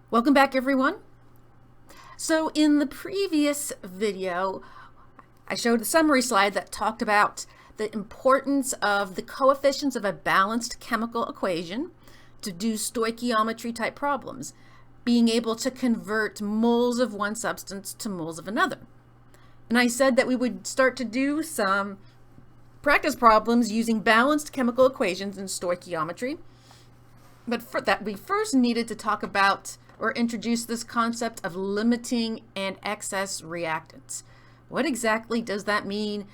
Welcome back, everyone. So in the previous video, I showed a summary slide that talked about the importance of the coefficients of a balanced chemical equation to do stoichiometry type problems, being able to convert moles of one substance to moles of another. And I said that we would start to do some practice problems using balanced chemical equations in stoichiometry. But for that, we first needed to talk about or introduce this concept of limiting and excess reactants. What exactly does that mean?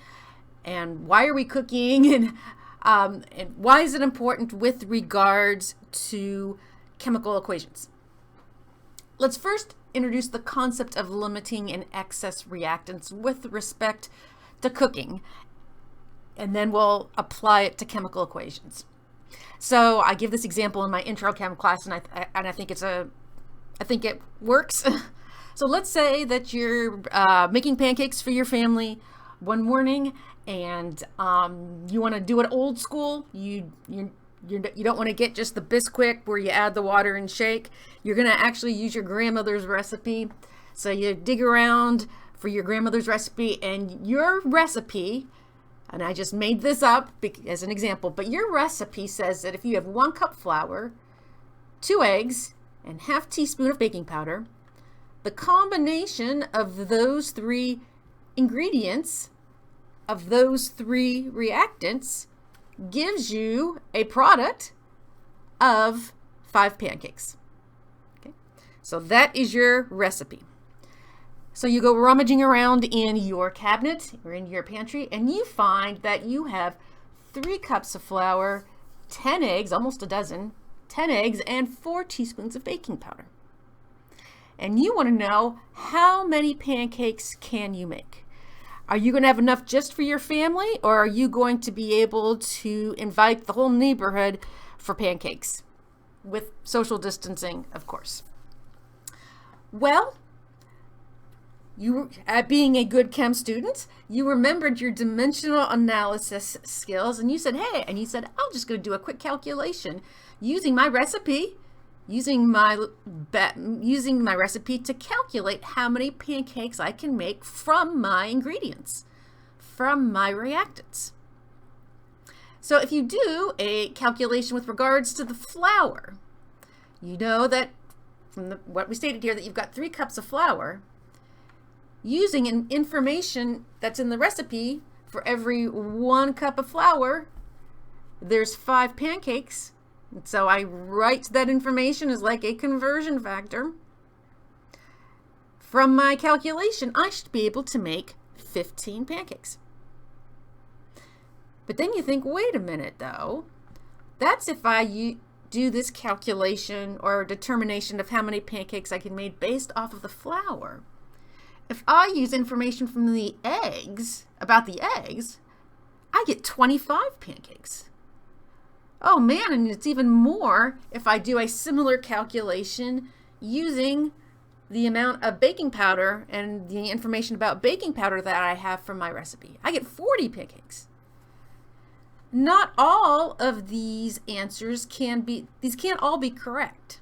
And why are we cooking? And why is it important with regards to chemical equations? Let's first introduce the concept of limiting and excess reactants with respect to cooking, and then we'll apply it to chemical equations. So I give this example in my intro chem class, and I think it works. So let's say that you're making pancakes for your family one morning, and you want to do it old school. You don't want to get just the Bisquick where you add the water and shake. You're going to actually use your grandmother's recipe. So you dig around for your grandmother's recipe, and your recipe, and I just made this up as an example, but your recipe says that if you have 1 cup flour, 2 eggs, and ½ teaspoon of baking powder, the combination of those 3 ingredients, of those 3 reactants, gives you a product of 5 pancakes. Okay, so that is your recipe. So you go rummaging around in your cabinet or in your pantry, and you find that you have 3 cups of flour, 10 eggs, almost a dozen, 10 eggs, and 4 teaspoons of baking powder. And you want to know, how many pancakes can you make? Are you going to have enough just for your family, or are you going to be able to invite the whole neighborhood for pancakes? With social distancing, of course. Well, you, being a good chem student, you remembered your dimensional analysis skills, and you said, hey, I'm just going to do a quick calculation using my recipe, using my recipe to calculate how many pancakes I can make from my ingredients, from my reactants. So if you do a calculation with regards to the flour, you know that from what we stated here, that you've got 3 cups of flour. Using an information that's in the recipe, for every 1 cup of flour, there's 5 pancakes. And so I write that information as like a conversion factor. From my calculation, I should be able to make 15 pancakes. But then you think, wait a minute though, that's if I do this calculation or determination of how many pancakes I can make based off of the flour. If I use information from the eggs, about the eggs, I get 25 pancakes. Oh man, and it's even more if I do a similar calculation using the amount of baking powder and the information about baking powder that I have from my recipe. I get 40 pancakes. Not all of these answers can't all be correct.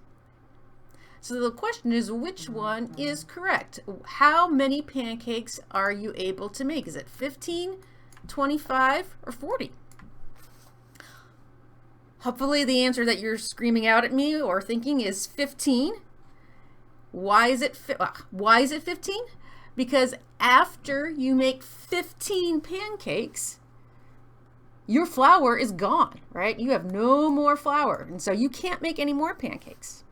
So the question is, which one is correct? How many pancakes are you able to make? Is it 15, 25, or 40? Hopefully the answer that you're screaming out at me or thinking is 15. Why is it 15? Because after you make 15 pancakes, your flour is gone, right? You have no more flour, and so you can't make any more pancakes.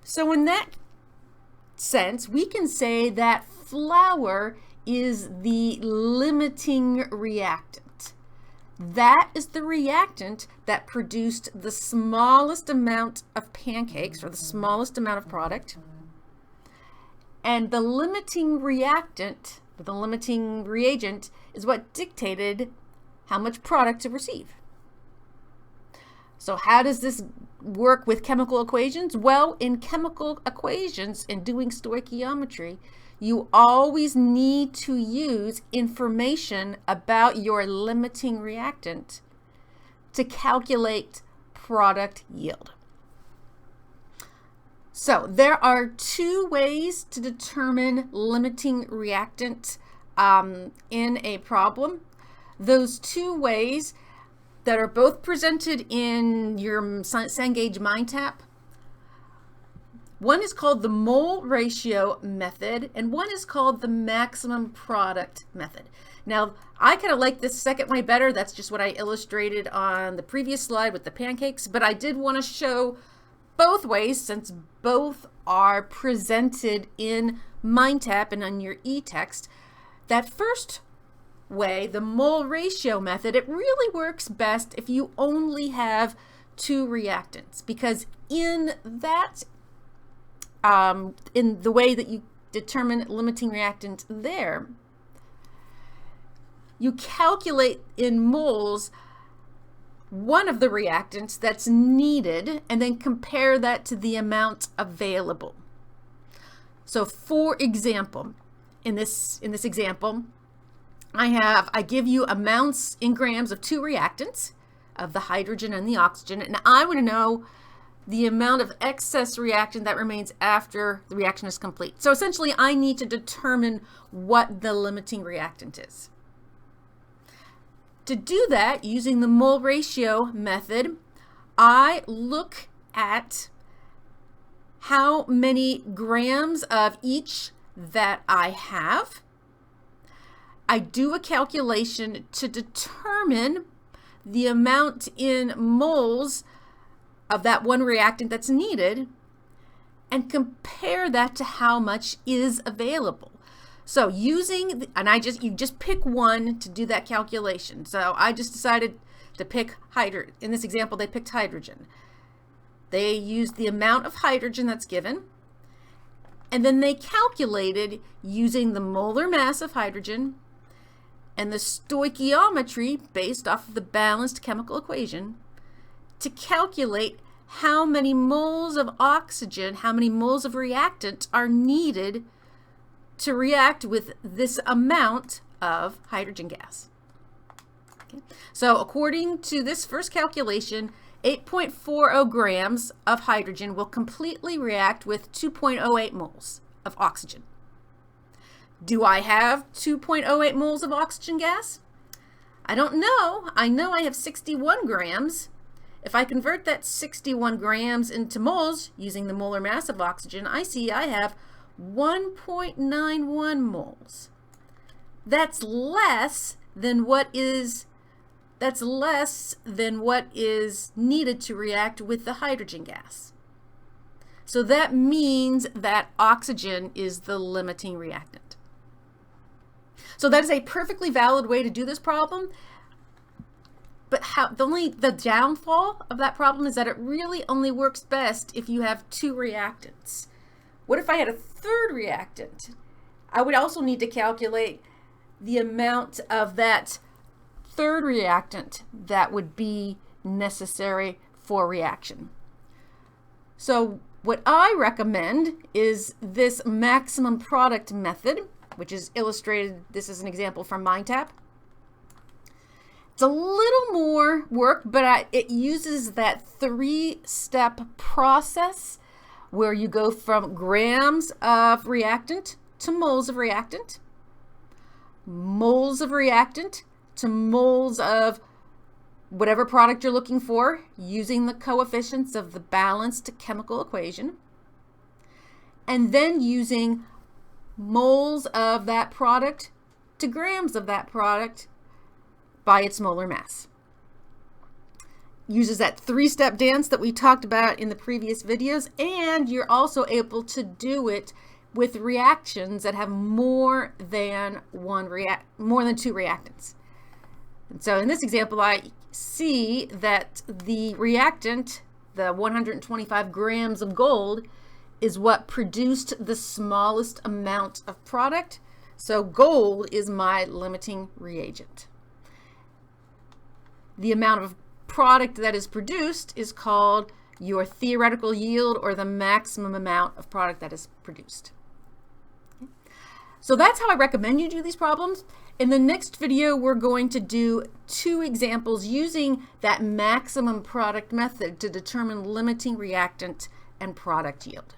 So in that sense, we can say that flour is the limiting reactant. That is the reactant that produced the smallest amount of pancakes, or the smallest amount of product. And the limiting reactant, the limiting reagent, is what dictated how much product to receive. So how does this work with chemical equations? Well, in chemical equations and doing stoichiometry, you always need to use information about your limiting reactant to calculate product yield. So there are two ways to determine limiting reactant in a problem. Those two ways that are both presented in your Cengage MindTap. One is called the mole ratio method, and one is called the maximum product method. Now, I kind of like this second way better. That's just what I illustrated on the previous slide with the pancakes, but I did want to show both ways since both are presented in MindTap and on your e-text. That first way, the mole ratio method, it really works best if you only have two reactants, because in that in the way that you determine limiting reactant there, you calculate in moles one of the reactants that's needed and then compare that to the amount available. So for example, in this example, I give you amounts in grams of two reactants, of the hydrogen and the oxygen, and I want to know the amount of excess reactant that remains after the reaction is complete. So essentially, I need to determine what the limiting reactant is. To do that, using the mole ratio method, I look at how many grams of each that I have. I do a calculation to determine the amount in moles of that one reactant that's needed and compare that to how much is available. So using, you just pick one to do that calculation. So I just decided to pick hydrogen. In this example, they picked hydrogen. They used the amount of hydrogen that's given, and then they calculated using the molar mass of hydrogen and the stoichiometry based off of the balanced chemical equation to calculate how many moles of oxygen, how many moles of reactant are needed to react with this amount of hydrogen gas. Okay. So according to this first calculation, 8.40 grams of hydrogen will completely react with 2.08 moles of oxygen. Do I have 2.08 moles of oxygen gas? I don't know. I know I have 61 grams. If I convert that 61 grams into moles using the molar mass of oxygen, I see I have 1.91 moles. That's less than what is needed to react with the hydrogen gas. So that means that oxygen is the limiting reactant. So that is a perfectly valid way to do this problem. But the downfall of that problem is that it really only works best if you have two reactants. What if I had a third reactant? I would also need to calculate the amount of that third reactant that would be necessary for reaction. So what I recommend is this maximum product method, which is illustrated. This is an example from MindTap. It's a little more work, but it uses that three-step process where you go from grams of reactant to moles of reactant to moles of whatever product you're looking for using the coefficients of the balanced chemical equation, and then using moles of that product to grams of that product by its molar mass. Uses that three-step dance that we talked about in the previous videos, and you're also able to do it with reactions that have more than two reactants. And so in this example, I see that the reactant, the 125 grams of gold, is what produced the smallest amount of product. So gold is my limiting reagent. The amount of product that is produced is called your theoretical yield, or the maximum amount of product that is produced. Okay. So that's how I recommend you do these problems. In the next video, we're going to do two examples using that maximum product method to determine limiting reactant and product yield.